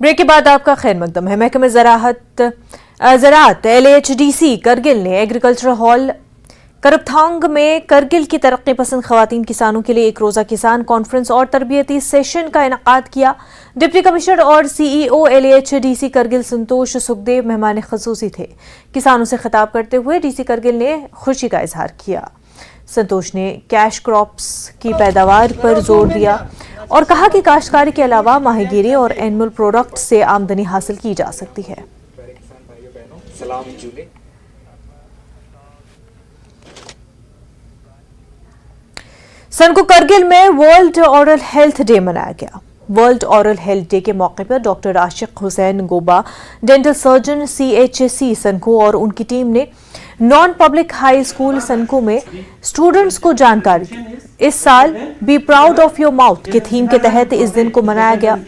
Break के बाद आपका खैर मकदम है। महकमे ज़राअत LHDC करगिल ने एग्रीकल्चर हॉल करबथांग में करगिल की तरक्की पसंद खवातीन किसानों के लिए एक रोजा किसान कॉन्फ्रेंस और तरबियती सेशन का इनेकाद किया। डिप्टी कमिश्नर और CEO LHDC करगिल संतोष सुखदेव मेहमान खसूसी थे। किसानों से खिताब करते हुए DC करगिल ने खुशी का इजहार किया। संतोष ने कैश क्रॉप्स की पैदावार पर जोर दिया और कहा कि काश्तकारी के अलावा माहीगीरी और एनिमल प्रोडक्ट से आमदनी हासिल की जा सकती है। सनको करगिल में वर्ल्ड ओरल हेल्थ डे मनाया गया। वर्ल्ड ओरल हेल्थ डे के मौके पर doctor Ashiq Hussain Goba, dental surgeon CHC Sanko और उनकी टीम ने non public high school Sanko में स्टूडेंट्स को जानकारी दी। इस साल be proud of your mouth के थीम के तहत इस दिन को मनाया गया।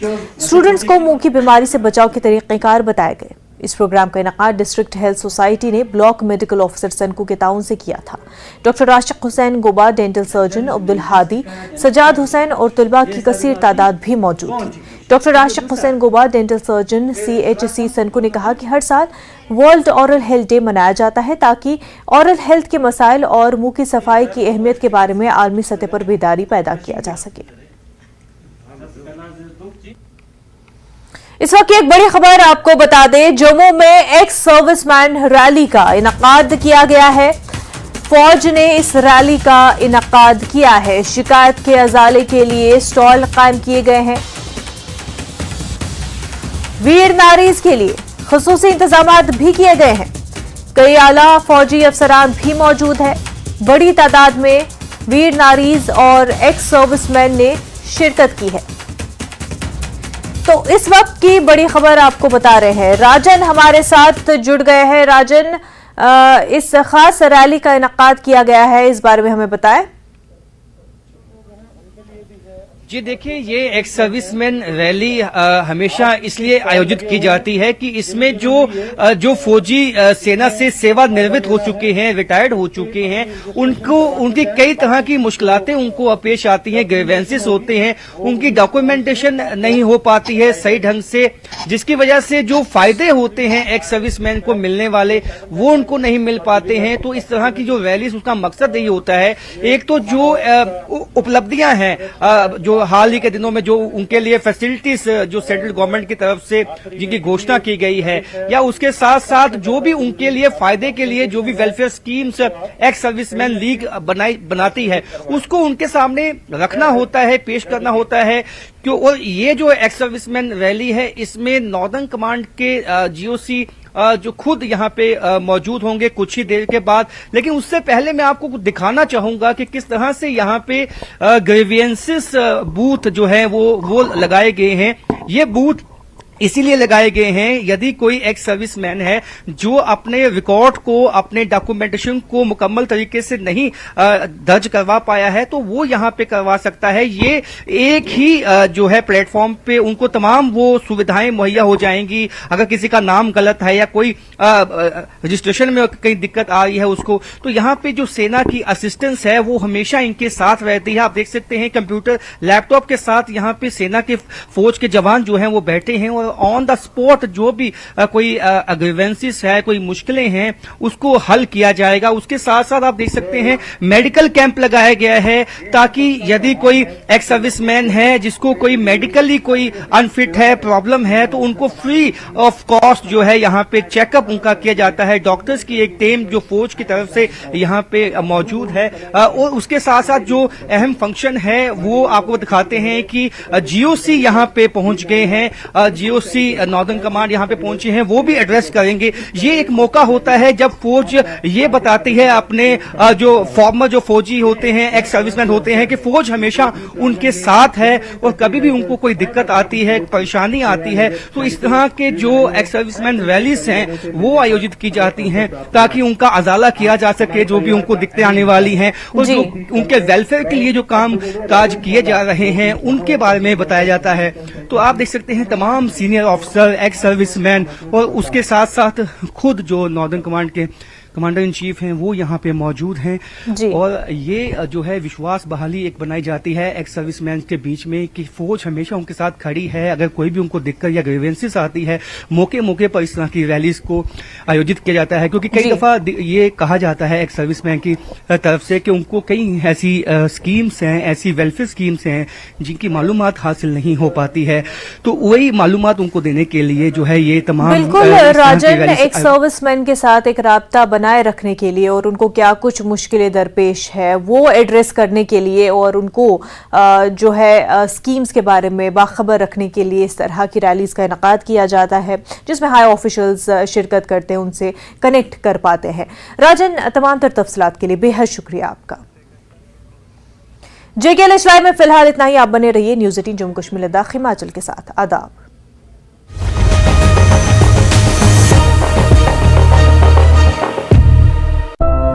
स्टूडेंट्स को मुंह की बीमारी से बचाव के तरीक़ेकार बताए गए। इस प्रोग्राम का इनेकाद डिस्ट्रिक्ट हेल्थ सोसाइटी ने ब्लॉक मेडिकल ऑफिसर सनको के ताउन से किया था। Doctor Ashiq Hussain Goba, dental surgeon Abdul Hadi, Sajad Hussain और तलबा की कसीर तादाद भी मौजूद थी। Doctor Ashiq Hussain Goba, dental surgeon CHC Sanko ने कहा कि हर साल वर्ल्ड ओरल हेल्थ डे मनाया जाता है ताकि ओरल हेल्थ के मसाइल और मुंह की सफाई की अहमियत के बारे में आलमी सतह पर बेदारी पैदा किया जा सके। इस वक्त एक बड़ी खबर आपको बता दें, जम्मू में एक्स सर्विसमैन रैली का इनेकाद किया गया है। फौज ने इस रैली का इनेकाद किया है। शिकायत के अजाले के लिए स्टॉल कायम किए गए हैं। वीर नारीज के लिए खुसूसी इंतजामात भी किए गए हैं। कई आला फौजी अफसरान भी मौजूद है। बड़ी तादाद में वीर नारीज और एक्स सर्विसमैन ने शिरकत की है। तो इस वक्त की बड़ी खबर आपको बता रहे हैं। राजन हमारे साथ जुड़ गए हैं। राजन, इस खास रैली का इनेकाद किया गया है, इस बारे में हमें बताएं। जी देखिए, ये एक्स सर्विसमैन रैली हमेशा इसलिए आयोजित की जाती है कि इसमें जो फौजी सेना से सेवानिवृत्त हो चुके हैं, रिटायर्ड हो चुके हैं, उनकी कई तरह की मुश्किलातें उनको पेश आती हैं, ग्रीवेंसेस होते हैं, उनकी डॉक्यूमेंटेशन नहीं हो पाती है सही ढंग से, जिसकी वजह से जो फायदे होते हैं एक्स सर्विसमैन को मिलने वाले वो उनको नहीं मिल पाते हैं। तो इस तरह की जो रैली, उसका मकसद यही होता है, एक तो जो उपलब्धियां हैं, जो हाल ही के दिनों में जो उनके लिए फैसिलिटीज जो सेंट्रल गवर्नमेंट की तरफ से जिनकी घोषणा की गई है, या उसके साथ साथ जो भी उनके लिए फायदे के लिए जो भी welfare schemes ex serviceman league बनाती है, उसको उनके सामने रखना होता है, पेश करना होता है। क्यों? और ये जो एक्स सर्विसमैन रैली है, इसमें नॉर्दर्न कमांड के GOC जो खुद यहाँ पे मौजूद होंगे कुछ ही देर के बाद। लेकिन उससे पहले मैं आपको दिखाना चाहूंगा कि किस तरह से यहाँ पे ग्रीवेंसेस बूथ जो है वो लगाए गए हैं। ये बूथ इसीलिए लगाए गए हैं, यदि कोई एक्स सर्विसमैन है जो अपने रिकॉर्ड को, अपने डॉक्यूमेंटेशन को मुकम्मल तरीके से नहीं दर्ज करवा पाया है, तो वो यहाँ पे करवा सकता है। ये एक ही जो है प्लेटफॉर्म पे उनको तमाम वो सुविधाएं मुहैया हो जाएंगी। अगर किसी का नाम गलत है या कोई रजिस्ट्रेशन में कहीं दिक्कत आ रही है उसको, तो यहाँ पे जो सेना की असिस्टेंस है वो हमेशा इनके साथ रहती है। आप देख सकते हैं कंप्यूटर लैपटॉप के साथ यहाँ पे सेना के फौज के जवान जो हैं वो बैठे हैं और ऑन द स्पॉट जो भी कोई ग्रीवेंसेस है, कोई मुश्किलें हैं, उसको हल किया जाएगा। उसके साथ साथ आप देख सकते हैं मेडिकल कैंप लगाया गया है, ताकि यदि कोई एक्स सर्विसमैन है जिसको कोई मेडिकली कोई अनफिट है, प्रॉब्लम है, तो उनको फ्री ऑफ कॉस्ट जो है यहाँ पे चेकअप उनका किया जाता है। डॉक्टर्स की एक टीम जो फौज की तरफ से यहाँ पे मौजूद है। और उसके साथ साथ जो अहम फंक्शन है वो आपको दिखाते हैं कि GOC यहाँ पे पहुंच गए हैं। GOC नॉर्दर्न कमांड यहाँ पे पहुंचे हैं, वो भी एड्रेस करेंगे। ये एक मौका होता है जब फौज ये बताती है अपने जो फॉर्मर जो फौजी होते हैं, एक्स सर्विसमैन होते हैं, कि फौज हमेशा उनके साथ है और कभी भी उनको कोई दिक्कत आती है, परेशानी आती है, तो इस तरह के जो एक्स सर्विसमैन रैलीज हैं वो आयोजित की जाती हैं ताकि उनका अजाला किया जा सके, जो भी उनको दिक्कतें आने वाली हैं और जो उनके वेलफेयर के लिए जो काम काज किए जा रहे हैं उनके बारे में बताया जाता है। तो आप देख सकते हैं तमाम सीनियर ऑफिसर, एक्स सर्विसमैन और उसके साथ साथ खुद जो नॉर्दर्न कमांड के कमांडर इन चीफ हैं वो यहाँ पे मौजूद हैं जी। और ये जो है विश्वास बहाली एक बनाई जाती है एक्स सर्विसमैन के बीच में कि फौज हमेशा उनके साथ खड़ी है। अगर कोई भी उनको दिक्कत या ग्रीवेंसेस आती है मौके मौके पर इस तरह की रैलीज को आयोजित किया जाता है, क्योंकि कई दफा ये कहा जाता है एक्स सर्विसमैन की तरफ से कि उनको कई ऐसी स्कीम्स हैं, ऐसी वेलफेयर स्कीम्स हैं जिनकी मालूमात हासिल नहीं हो पाती है, तो वही मालूमात उनको देने के लिए जो है ये तमाम बिल्कुल राजन, एक सर्विसमैन के साथ एक राब्ता बनाए रखने के लिए और उनको क्या कुछ मुश्किलें दरपेश है वो एड्रेस करने के लिए और उनको जो है स्कीम्स के बारे में बाखबर रखने के लिए इस तरह की रैलीज का इनेकाद किया जाता है जिसमें हाई ऑफिशियल्स शिरकत करते हैं, उनसे कनेक्ट कर पाते हैं। राजन, तमाम तर तफसीलात के लिए बेहद शुक्रिया आपका। JKLH लाइव में फिलहाल इतना ही। आप बने रहिए न्यूज़ 18 जम्मू कश्मीर लद्दाख हिमाचल के साथ। आदाब।